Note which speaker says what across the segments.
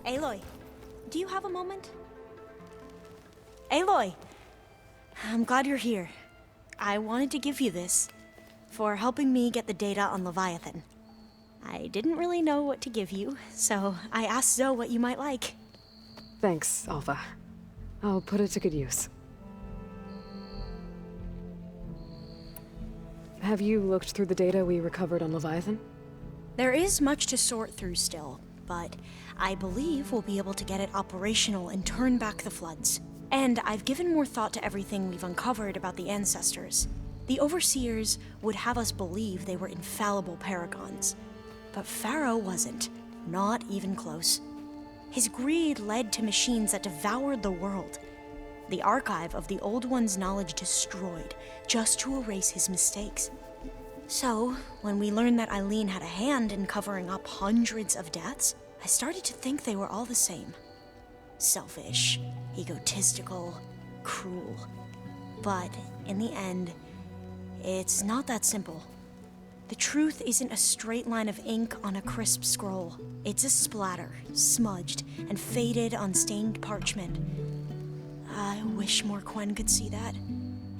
Speaker 1: Aloy, do you have a moment? Aloy! I'm glad you're here. I wanted to give you this for helping me get the data on Leviathan. I didn't really know what to give you, so I asked Zoe what you might like.
Speaker 2: Thanks, Alpha. I'll put it to good use. Have you looked through the data we recovered on Leviathan?
Speaker 1: There is much to sort through still, but I believe we'll be able to get it operational and turn back the floods. And I've given more thought to everything we've uncovered about the ancestors. The Overseers would have us believe they were infallible paragons. But Pharaoh wasn't. Not even close. His greed led to machines that devoured the world. The archive of the Old One's knowledge destroyed, just to erase his mistakes. So, when we learned that Eileen had a hand in covering up hundreds of deaths, I started to think they were all the same. Selfish, egotistical, cruel. But, in the end, it's not that simple. The truth isn't a straight line of ink on a crisp scroll. It's a splatter, smudged and faded on stained parchment. I wish more Quen could see that,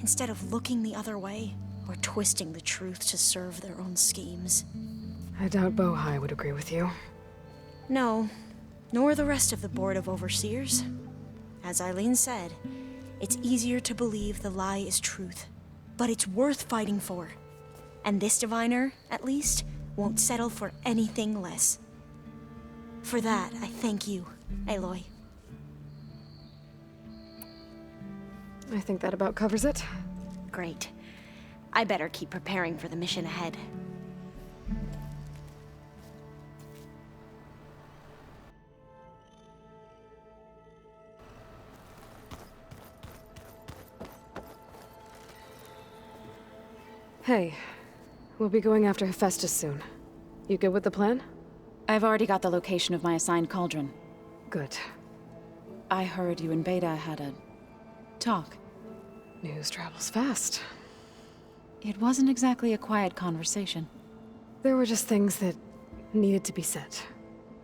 Speaker 1: instead of looking the other way, or twisting the truth to serve their own schemes.
Speaker 2: I doubt Bohai would agree with you.
Speaker 1: No, nor the rest of the Board of Overseers. As Eileen said, it's easier to believe the lie is truth, but it's worth fighting for. And this diviner, at least, won't settle for anything less. For that, I thank you, Aloy.
Speaker 2: I think that about covers it.
Speaker 1: Great. I better keep preparing for the mission ahead.
Speaker 2: Hey, we'll be going after Hephaestus soon. You good with the plan?
Speaker 3: I've already got the location of my assigned cauldron.
Speaker 2: Good.
Speaker 3: I heard you and Beta had a talk.
Speaker 2: News travels fast.
Speaker 3: It wasn't exactly a quiet conversation.
Speaker 2: There were just things that needed to be said.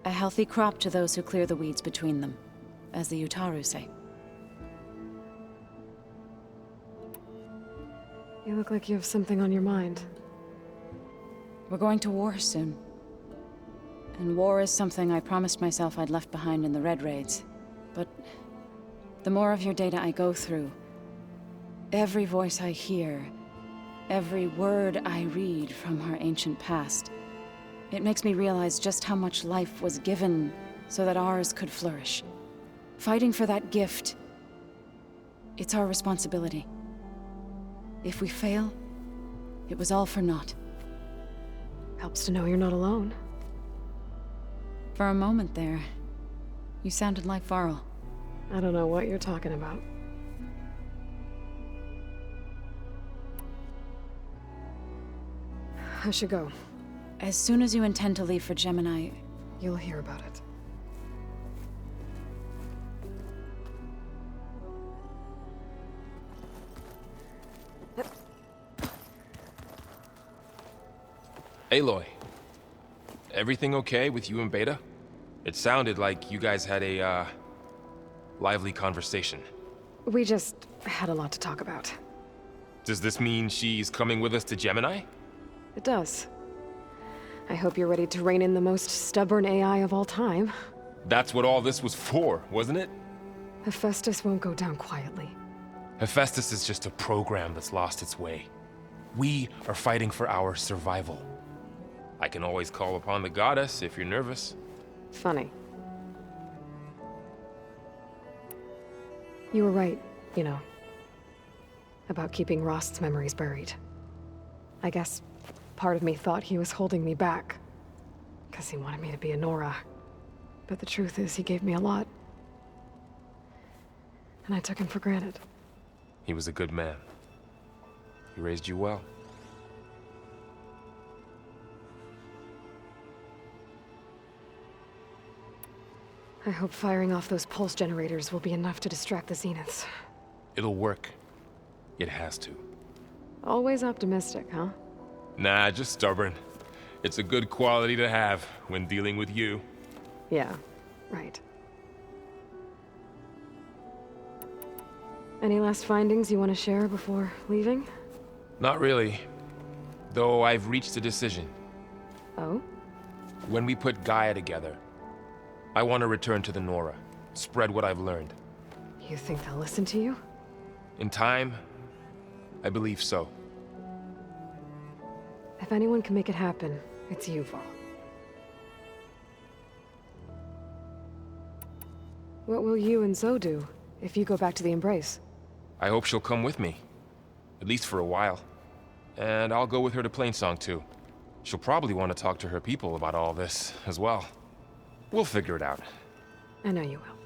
Speaker 3: A healthy crop to those who clear the weeds between them, as the Utaru say.
Speaker 2: You look like you have something on your mind.
Speaker 3: We're going to war soon. And war is something I promised myself I'd left behind in the Red Raids. But the more of your data I go through, every voice I hear, every word I read from our ancient past, it makes me realize just how much life was given so that ours could flourish. Fighting for that gift, it's our responsibility. If we fail, it was all for naught.
Speaker 2: Helps to know you're not alone.
Speaker 3: For a moment there, you sounded like Varl.
Speaker 2: I don't know what you're talking about. I should go.
Speaker 3: As soon as you intend to leave for Gemini,
Speaker 2: You'll hear about it.
Speaker 4: Aloy, everything okay with you and Beta? It sounded like you guys had a, lively conversation.
Speaker 2: We just had a lot to talk about.
Speaker 4: Does this mean she's coming with us to Gemini?
Speaker 2: It does. I hope you're ready to rein in the most stubborn AI of all time.
Speaker 4: That's what all this was for, wasn't it?
Speaker 2: Hephaestus won't go down quietly.
Speaker 4: Hephaestus is just a program that's lost its way. We are fighting for our survival. I can always call upon the goddess if you're nervous.
Speaker 2: Funny. You were right, you know, about keeping Rost's memories buried. I guess part of me thought he was holding me back, because he wanted me to be a Nora. But the truth is, he gave me a lot. And I took him for granted.
Speaker 4: He was a good man. He raised you well.
Speaker 2: I hope firing off those pulse generators will be enough to distract the Zeniths.
Speaker 4: It'll work. It has to.
Speaker 2: Always optimistic, huh?
Speaker 4: Nah, just stubborn. It's a good quality to have when dealing with you.
Speaker 2: Yeah, right. Any last findings you want to share before leaving?
Speaker 4: Not really. Though I've reached a decision.
Speaker 2: Oh?
Speaker 4: When we put Gaia together, I want to return to the Nora. Spread what I've learned.
Speaker 2: You think they'll listen to you?
Speaker 4: In time, I believe so.
Speaker 2: If anyone can make it happen, it's you, Varl. What will you and Zoe do if you go back to the Embrace?
Speaker 4: I hope she'll come with me. At least for a while. And I'll go with her to Plainsong too. She'll probably want to talk to her people about all this as well. We'll figure it out.
Speaker 2: I know you will.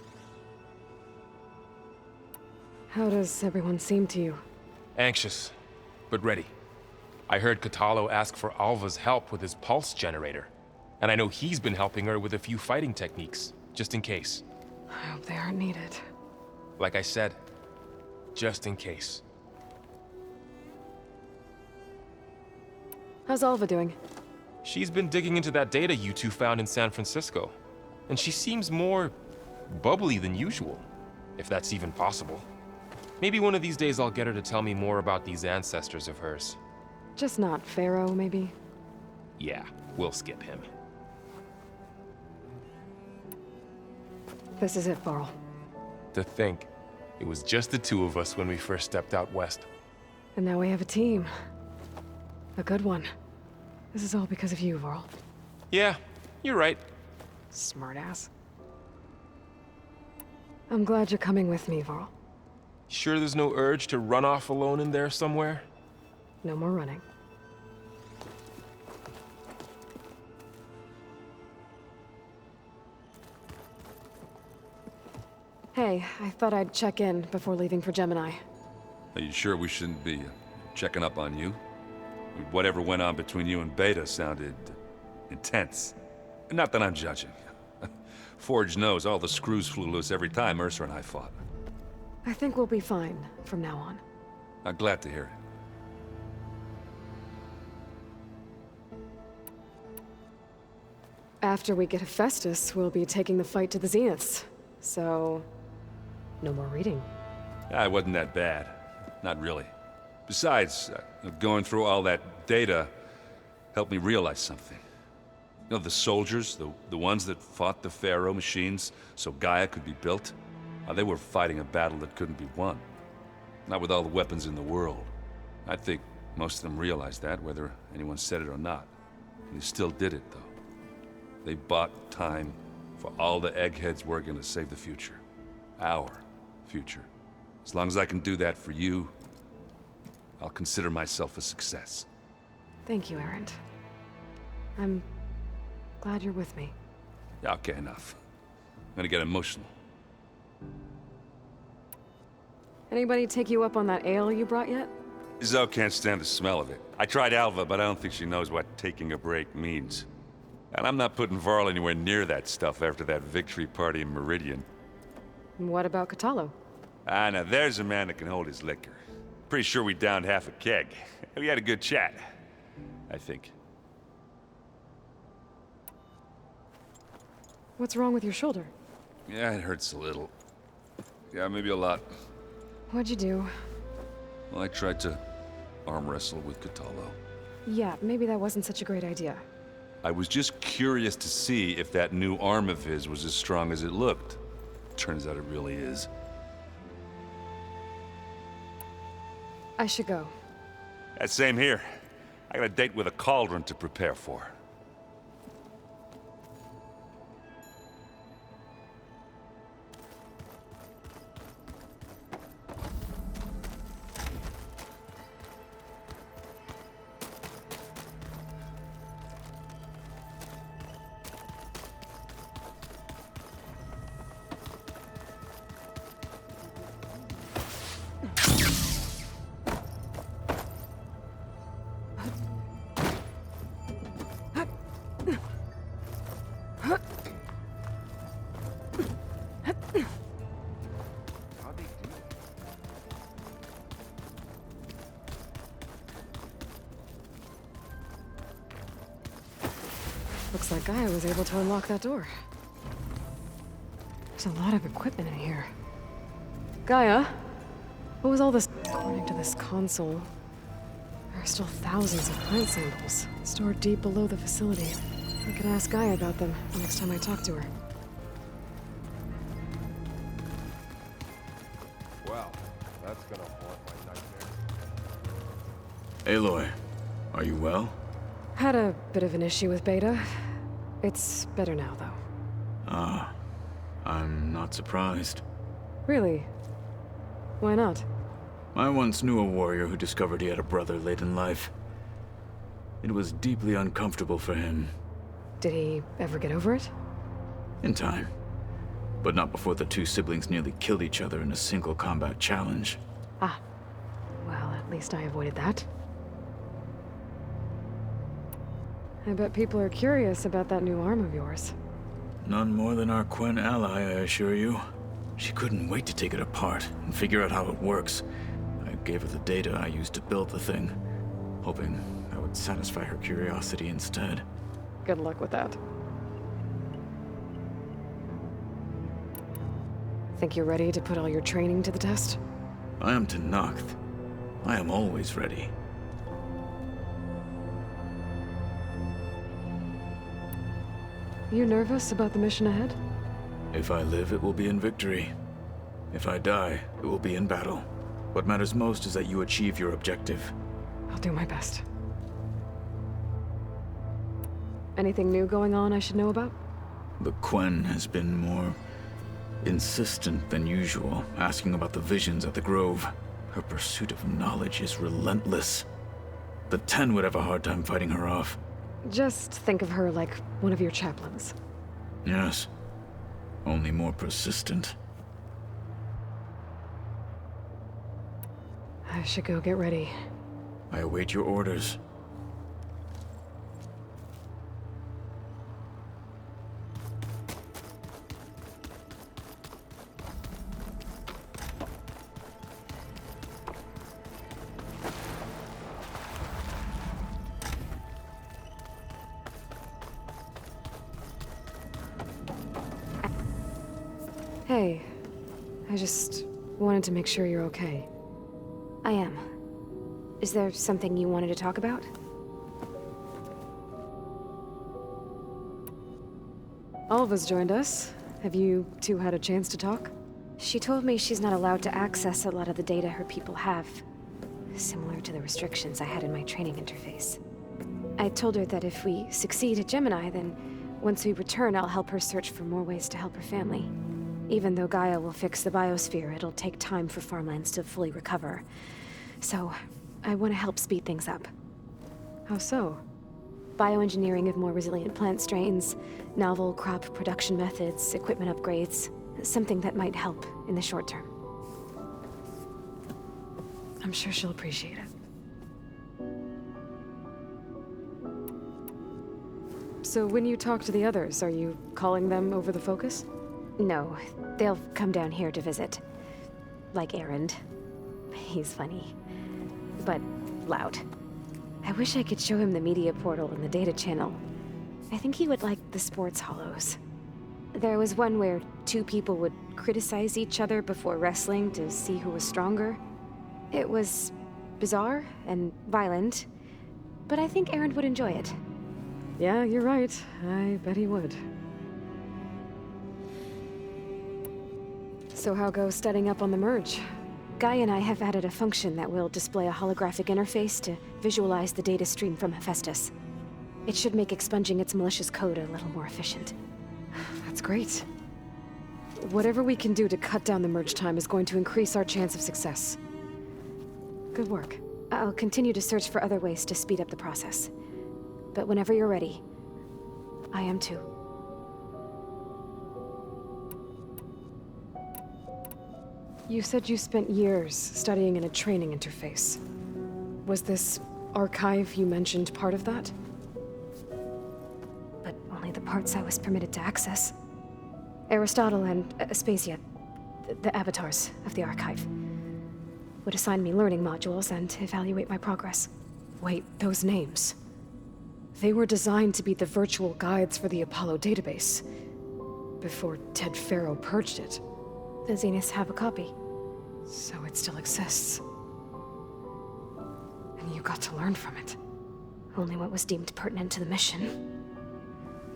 Speaker 2: How does everyone seem to you?
Speaker 4: Anxious, but ready. I heard Katalo ask for Alva's help with his pulse generator. And I know he's been helping her with a few fighting techniques, just in case.
Speaker 2: I hope they aren't needed.
Speaker 4: Like I said, just in case.
Speaker 2: How's Alva doing?
Speaker 4: She's been digging into that data you two found in San Francisco. And she seems more bubbly than usual, if that's even possible. Maybe one of these days I'll get her to tell me more about these ancestors of hers.
Speaker 2: Just not Pharaoh, maybe?
Speaker 4: Yeah, we'll skip him.
Speaker 2: This is it, Varl.
Speaker 4: To think, it was just the two of us when we first stepped out west.
Speaker 2: And now we have a team. A good one. This is all because of you, Varl.
Speaker 4: Yeah, you're right.
Speaker 2: Smartass. I'm glad you're coming with me, Varl.
Speaker 4: Sure there's no urge to run off alone in there somewhere?
Speaker 2: No more running. Hey, I thought I'd check in before leaving for Gemini.
Speaker 5: Are you sure we shouldn't be checking up on you? Whatever went on between you and Beta sounded intense. Not that I'm judging. Forge knows all the screws flew loose every time Mercer and I fought.
Speaker 2: I think we'll be fine from now on.
Speaker 5: I'm glad to hear it.
Speaker 2: After we get Hephaestus, we'll be taking the fight to the Zeniths. So, no more reading.
Speaker 5: It wasn't that bad. Not really. Besides, going through all that data helped me realize something. You know, the soldiers, the ones that fought the Pharaoh machines so Gaia could be built, they were fighting a battle that couldn't be won. Not with all the weapons in the world. I think most of them realized that, whether anyone said it or not. They still did it, though. They bought time for all the eggheads working to save the future. Our future. As long as I can do that for you, I'll consider myself a success.
Speaker 2: Thank you, Erend. I'm glad you're with me.
Speaker 5: Yeah, okay, enough. I'm gonna get emotional.
Speaker 2: Anybody take you up on that ale you brought yet?
Speaker 5: Zoe can't stand the smell of it. I tried Alva, but I don't think she knows what taking a break means. And I'm not putting Varl anywhere near that stuff after that victory party in Meridian.
Speaker 2: What about Katalo?
Speaker 5: Now there's a man that can hold his liquor. Pretty sure we downed half a keg. We had a good chat, I think.
Speaker 2: What's wrong with your shoulder?
Speaker 5: Yeah, it hurts a little. Yeah, maybe a lot.
Speaker 2: What'd you do?
Speaker 5: Well, I tried to arm wrestle with Katalo.
Speaker 2: Yeah, maybe that wasn't such a great idea.
Speaker 5: I was just curious to see if that new arm of his was as strong as it looked. Turns out it really is.
Speaker 2: I should go.
Speaker 5: Same here. I got a date with a cauldron to prepare for.
Speaker 2: Looks like Gaia was able to unlock that door. There's a lot of equipment in here. Gaia, What was all this? According to this console, there are still thousands of plant samples stored deep below the facility. I could ask Gaia about them the next time I talk to her.
Speaker 4: Well, that's gonna haunt my nightmare.
Speaker 6: Aloy, are you well?
Speaker 2: Had a bit of an issue with Beta. It's better now, though.
Speaker 6: Ah, I'm not surprised.
Speaker 2: Really? Why not?
Speaker 6: I once knew a warrior who discovered he had a brother late in life. It was deeply uncomfortable for him.
Speaker 2: Did he ever get over it?
Speaker 6: In time. But not before the two siblings nearly killed each other in a single combat challenge.
Speaker 2: Ah. Well, at least I avoided that. I bet people are curious about that new arm of yours.
Speaker 6: None more than our Quen ally, I assure you. She couldn't wait to take it apart and figure out how it works. I gave her the data I used to build the thing, hoping that would satisfy her curiosity instead.
Speaker 2: Good luck with that. Think you're ready to put all your training to the test?
Speaker 6: I am Tenakth. I am always ready.
Speaker 2: You nervous about the mission ahead?
Speaker 6: If I live, it will be in victory. If I die, it will be in battle. What matters most is that you achieve your objective.
Speaker 2: I'll do my best. Anything new going on I should know about?
Speaker 6: The Quen has been more insistent than usual, asking about the visions at the Grove. Her pursuit of knowledge is relentless. The Ten would have a hard time fighting her off.
Speaker 2: Just think of her like one of your chaplains.
Speaker 6: Yes. Only more persistent.
Speaker 2: I should go get ready.
Speaker 6: I await your orders.
Speaker 2: Hey, I just wanted to make sure you're okay.
Speaker 7: I am. Is there something you wanted to talk about?
Speaker 2: Alva's joined us. Have you two had a chance to talk?
Speaker 7: She told me she's not allowed to access a lot of the data her people have. Similar to the restrictions I had in my training interface. I told her that if we succeed at Gemini, then once we return, I'll help her search for more ways to help her family. Even though Gaia will fix the biosphere, it'll take time for farmlands to fully recover. So, I want to help speed things up.
Speaker 2: How so?
Speaker 7: Bioengineering of more resilient plant strains, novel crop production methods, equipment upgrades. Something that might help in the short term.
Speaker 2: I'm sure she'll appreciate it. So when you talk to the others, are you calling them over the focus?
Speaker 7: No, they'll come down here to visit. Like Erend. He's funny. But loud. I wish I could show him the media portal and the data channel. I think he would like the sports hollows. There was one where two people would criticize each other before wrestling to see who was stronger. It was bizarre and violent, but I think Erend would enjoy it.
Speaker 2: Yeah, you're right. I bet he would. So how goes studying up on the merge?
Speaker 7: Guy and I have added a function that will display a holographic interface to visualize the data stream from Hephaestus. It should make expunging its malicious code a little more efficient.
Speaker 2: That's great. Whatever we can do to cut down the merge time is going to increase our chance of success. Good work.
Speaker 7: I'll continue to search for other ways to speed up the process. But whenever you're ready, I am too.
Speaker 2: You said you spent years studying in a training interface. Was this archive you mentioned part of that?
Speaker 7: But only the parts I was permitted to access. Aristotle and Aspasia, the avatars of the archive, would assign me learning modules and evaluate my progress.
Speaker 2: Wait, those names. They were designed to be the virtual guides for the Apollo database, before Ted Faro purged it.
Speaker 7: The Zeniths have a copy.
Speaker 2: So it still exists. And you got to learn from it.
Speaker 7: Only what was deemed pertinent to the mission.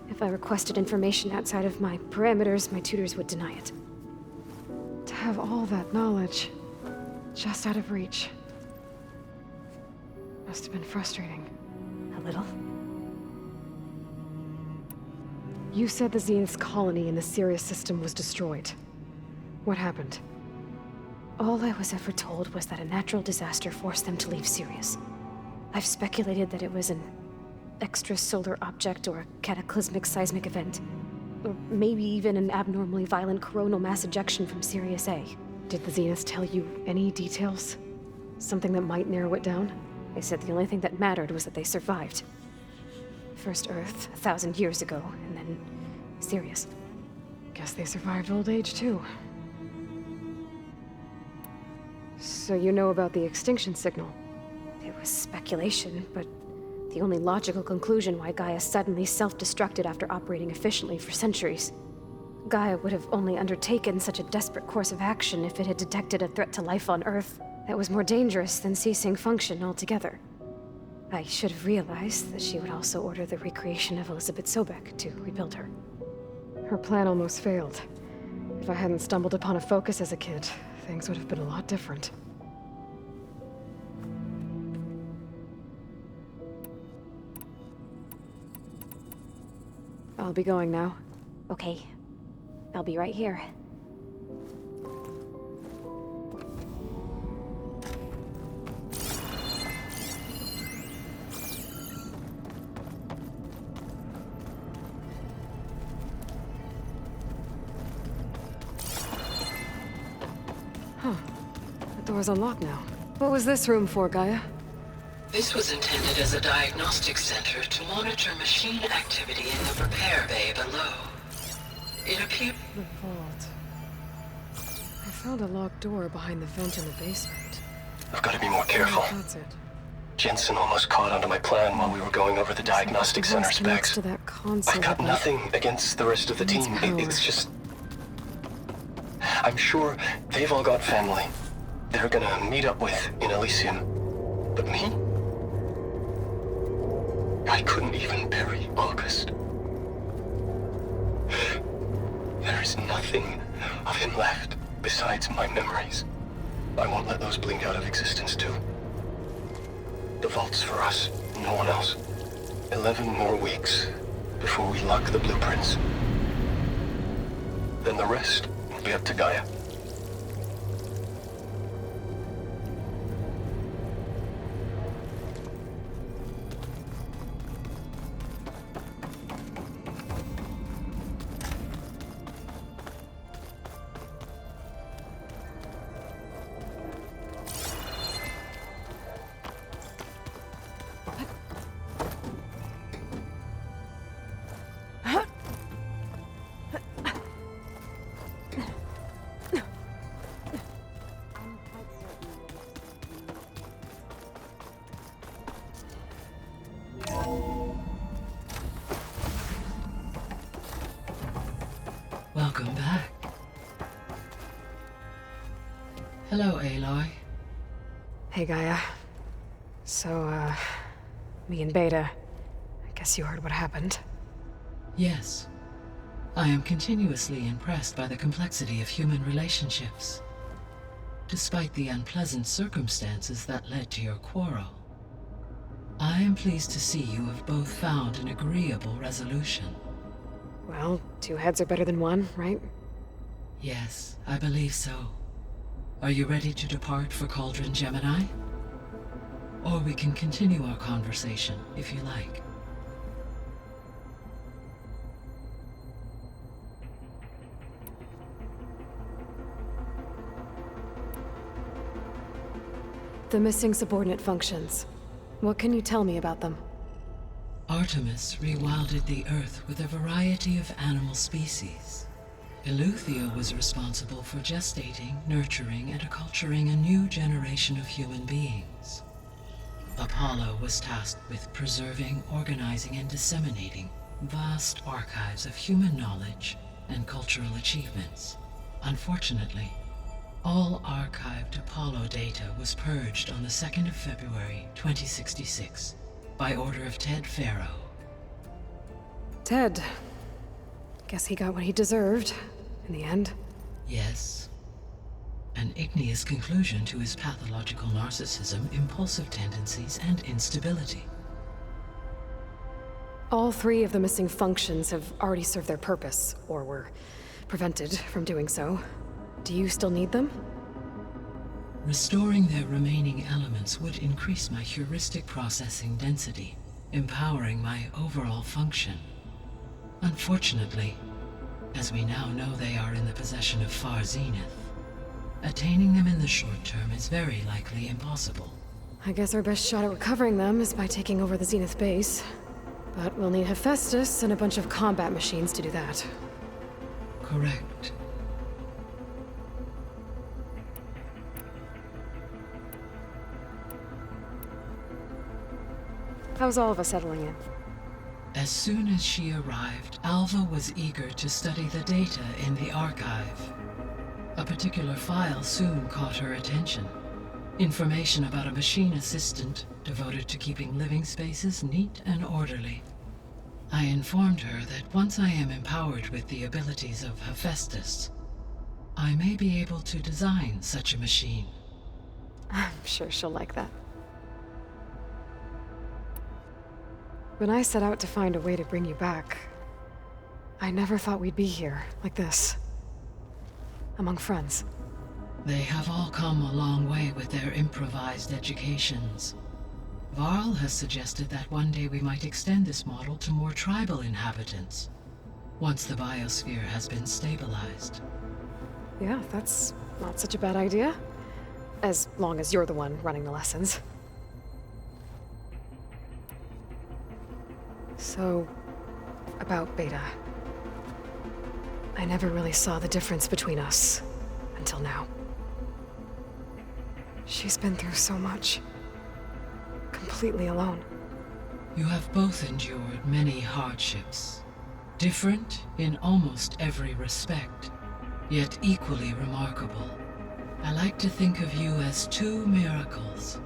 Speaker 7: If I requested information outside of my parameters, my tutors would deny it.
Speaker 2: To have all that knowledge, just out of reach. Must have been frustrating.
Speaker 7: A little.
Speaker 2: You said the Zenith's colony in the Sirius system was destroyed. What happened?
Speaker 7: All I was ever told was that a natural disaster forced them to leave Sirius. I've speculated that it was an extrasolar object or a cataclysmic seismic event. Or maybe even an abnormally violent coronal mass ejection from Sirius A.
Speaker 2: Did the Zeniths tell you any details? Something that might narrow it down?
Speaker 7: They said the only thing that mattered was that they survived. First Earth, 1,000 years ago, and then Sirius.
Speaker 2: Guess they survived old age, too. So you know about the extinction signal?
Speaker 7: It was speculation, but the only logical conclusion why Gaia suddenly self-destructed after operating efficiently for centuries. Gaia would have only undertaken such a desperate course of action if it had detected a threat to life on Earth that was more dangerous than ceasing function altogether. I should have realized that she would also order the recreation of Elizabeth Sobek to rebuild her.
Speaker 2: Her plan almost failed. If I hadn't stumbled upon a focus as a kid, things would have been a lot different. I'll be going now.
Speaker 7: Okay. I'll be right here.
Speaker 2: Huh. The door's unlocked now. What was this room for, Gaia?
Speaker 8: This was intended as a diagnostic center to monitor machine activity in the repair bay below. It appeared...
Speaker 2: The vault. I found a locked door behind the vent in the basement.
Speaker 9: I've got to be more careful.
Speaker 2: That's it.
Speaker 9: Jensen almost caught onto my plan while we were going over the diagnostic center
Speaker 2: Next
Speaker 9: specs.
Speaker 2: to that console.
Speaker 9: I've got nothing against the rest of the team. It's just... I'm sure they've all got family they're gonna meet up with in Elysium. But me? I couldn't even bury August. There is nothing of him left besides my memories. I won't let those blink out of existence too. The vault's for us, no one else. 11 more weeks before we lock the blueprints. Then the rest will be up to Gaia.
Speaker 8: Welcome back. Hello, Aloy.
Speaker 2: Hey, Gaia. So, me and Beta. I guess you heard what happened.
Speaker 8: Yes. I am continuously impressed by the complexity of human relationships. Despite the unpleasant circumstances that led to your quarrel, I am pleased to see you have both found an agreeable resolution.
Speaker 2: Well, two heads are better than one, right?
Speaker 8: Yes, I believe so. Are you ready to depart for Cauldron Gemini? Or we can continue our conversation, if you like.
Speaker 2: The missing subordinate functions. What can you tell me about them?
Speaker 8: Artemis rewilded the Earth with a variety of animal species. Eleuthia was responsible for gestating, nurturing, and acculturating a new generation of human beings. Apollo was tasked with preserving, organizing, and disseminating vast archives of human knowledge and cultural achievements. Unfortunately, All archived Apollo data was purged on the 2nd of February, 2066, by order of Ted Farrow.
Speaker 2: Ted. Guess he got what he deserved, in the end.
Speaker 8: Yes. An igneous conclusion to his pathological narcissism, impulsive tendencies, and instability.
Speaker 2: All 3 of the missing functions have already served their purpose, or were prevented from doing so. Do you still need them?
Speaker 8: Restoring their remaining elements would increase my heuristic processing density, empowering my overall function. Unfortunately, as we now know they are in the possession of Far Zenith, attaining them in the short term is very likely impossible.
Speaker 2: I guess our best shot at recovering them is by taking over the Zenith base. But we'll need Hephaestus and a bunch of combat machines to do that.
Speaker 8: Correct.
Speaker 2: How's all of us settling in?
Speaker 8: As soon as she arrived, Alva was eager to study the data in the archive. A particular file soon caught her attention. Information about a machine assistant devoted to keeping living spaces neat and orderly. I informed her that once I am empowered with the abilities of Hephaestus, I may be able to design such a machine.
Speaker 2: I'm sure she'll like that. When I set out to find a way to bring you back, I never thought we'd be here, like this. Among friends.
Speaker 8: They have all come a long way with their improvised educations. Varl has suggested that one day we might extend this model to more tribal inhabitants, once the biosphere has been stabilized.
Speaker 2: Yeah, that's not such a bad idea. As long as you're the one running the lessons. So, about Beta. I never really saw the difference between us, until now. She's been through so much. Completely alone.
Speaker 8: You have both endured many hardships. Different in almost every respect, yet equally remarkable. I like to think of you as 2 miracles,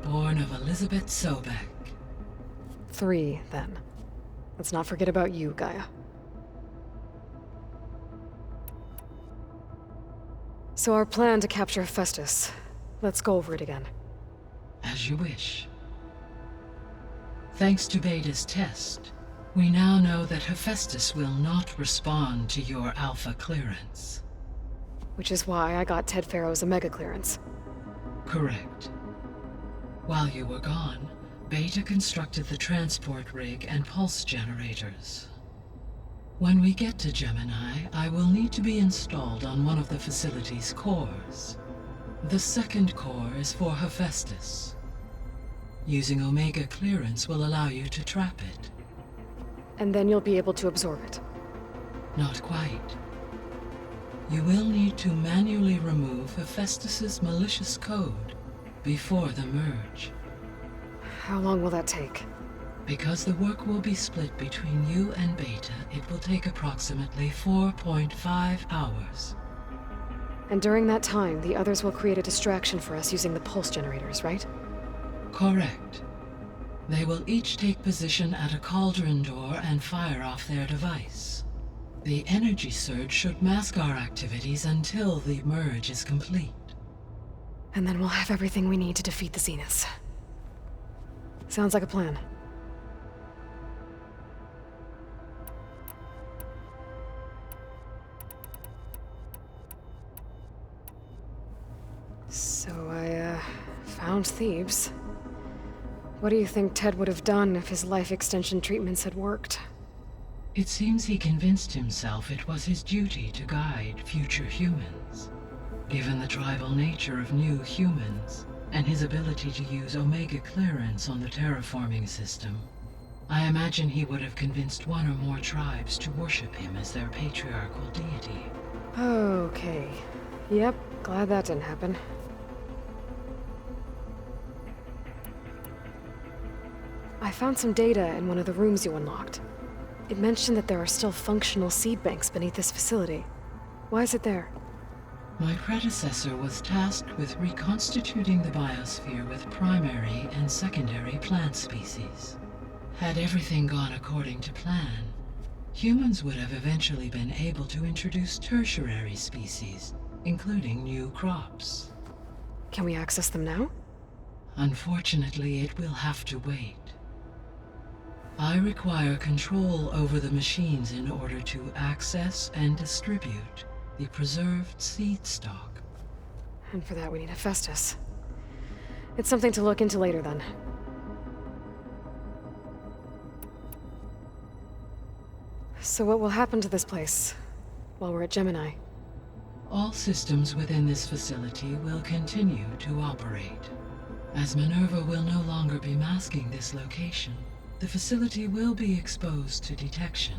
Speaker 8: born of Elizabeth Sobek.
Speaker 2: 3, then. Let's not forget about you, Gaia. So our plan to capture Hephaestus. Let's go over it again.
Speaker 8: As you wish. Thanks to Beta's test, we now know that Hephaestus will not respond to your Alpha clearance.
Speaker 2: Which is why I got Ted Farrow's Omega clearance.
Speaker 8: Correct. While you were gone, Beta constructed the transport rig and pulse generators. When we get to Gemini, I will need to be installed on one of the facility's cores. The second core is for Hephaestus. Using Omega clearance will allow you to trap it.
Speaker 2: And then you'll be able to absorb it.
Speaker 8: Not quite. You will need to manually remove Hephaestus's malicious code before the merge.
Speaker 2: How long will that take?
Speaker 8: Because the work will be split between you and Beta, it will take approximately 4.5 hours.
Speaker 2: And during that time, the others will create a distraction for us using the pulse generators, right?
Speaker 8: Correct. They will each take position at a cauldron door and fire off their device. The energy surge should mask our activities until the merge is complete.
Speaker 2: And then we'll have everything we need to defeat the Zeniths. Sounds like a plan. So I, found Thebes. What do you think Ted would have done if his life extension treatments had worked?
Speaker 8: It seems he convinced himself it was his duty to guide future humans. Given the tribal nature of new humans, and his ability to use Omega clearance on the terraforming system, I imagine he would have convinced one or more tribes to worship him as their patriarchal deity.
Speaker 2: Okay. Yep, glad that didn't happen. I found some data in one of the rooms you unlocked. It mentioned that there are still functional seed banks beneath this facility. Why is it there?
Speaker 8: My predecessor was tasked with reconstituting the biosphere with primary and secondary plant species. Had everything gone according to plan, humans would have eventually been able to introduce tertiary species, including new crops.
Speaker 2: Can we access them now?
Speaker 8: Unfortunately, it will have to wait. I require control over the machines in order to access and distribute the preserved seed stock.
Speaker 2: And for that we need Hephaestus. It's something to look into later then. So what will happen to this place while we're at Gemini?
Speaker 8: All systems within this facility will continue to operate. As Minerva will no longer be masking this location, the facility will be exposed to detection.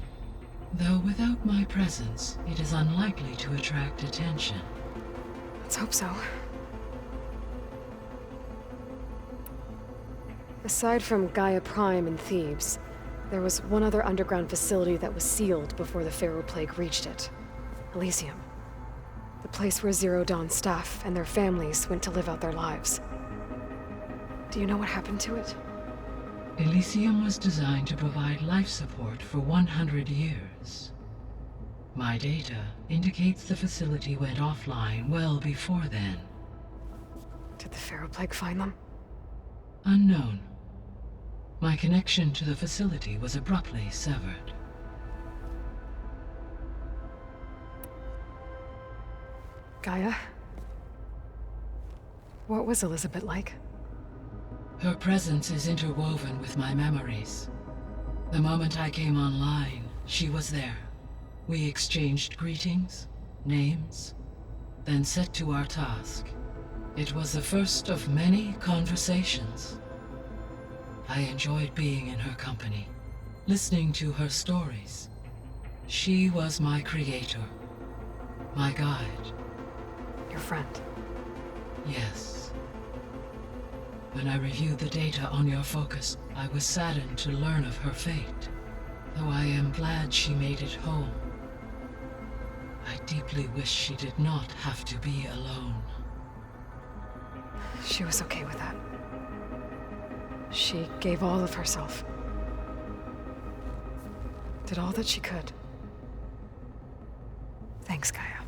Speaker 8: Though without my presence, it is unlikely to attract attention.
Speaker 2: Let's hope so. Aside from Gaia Prime and Thebes, there was one other underground facility that was sealed before the Pharaoh Plague reached it. Elysium. The place where Zero Dawn's staff and their families went to live out their lives. Do you know what happened to it?
Speaker 8: Elysium was designed to provide life support for 100 years. My data indicates the facility went offline well before then.
Speaker 2: Did the Pharaoh Plague find them?
Speaker 8: Unknown. My connection to the facility was abruptly severed.
Speaker 2: Gaia? What was Elizabeth like?
Speaker 8: Her presence is interwoven with my memories. The moment I came online, she was there. We exchanged greetings, names, then set to our task. It was the first of many conversations. I enjoyed being in her company, listening to her stories. She was my creator, my guide.
Speaker 2: Your friend?
Speaker 8: Yes. When I reviewed the data on your focus, I was saddened to learn of her fate, though I am glad she made it home. I deeply wish she did not have to be alone.
Speaker 2: She was okay with that. She gave all of herself. Did all that she could. Thanks, Gaia.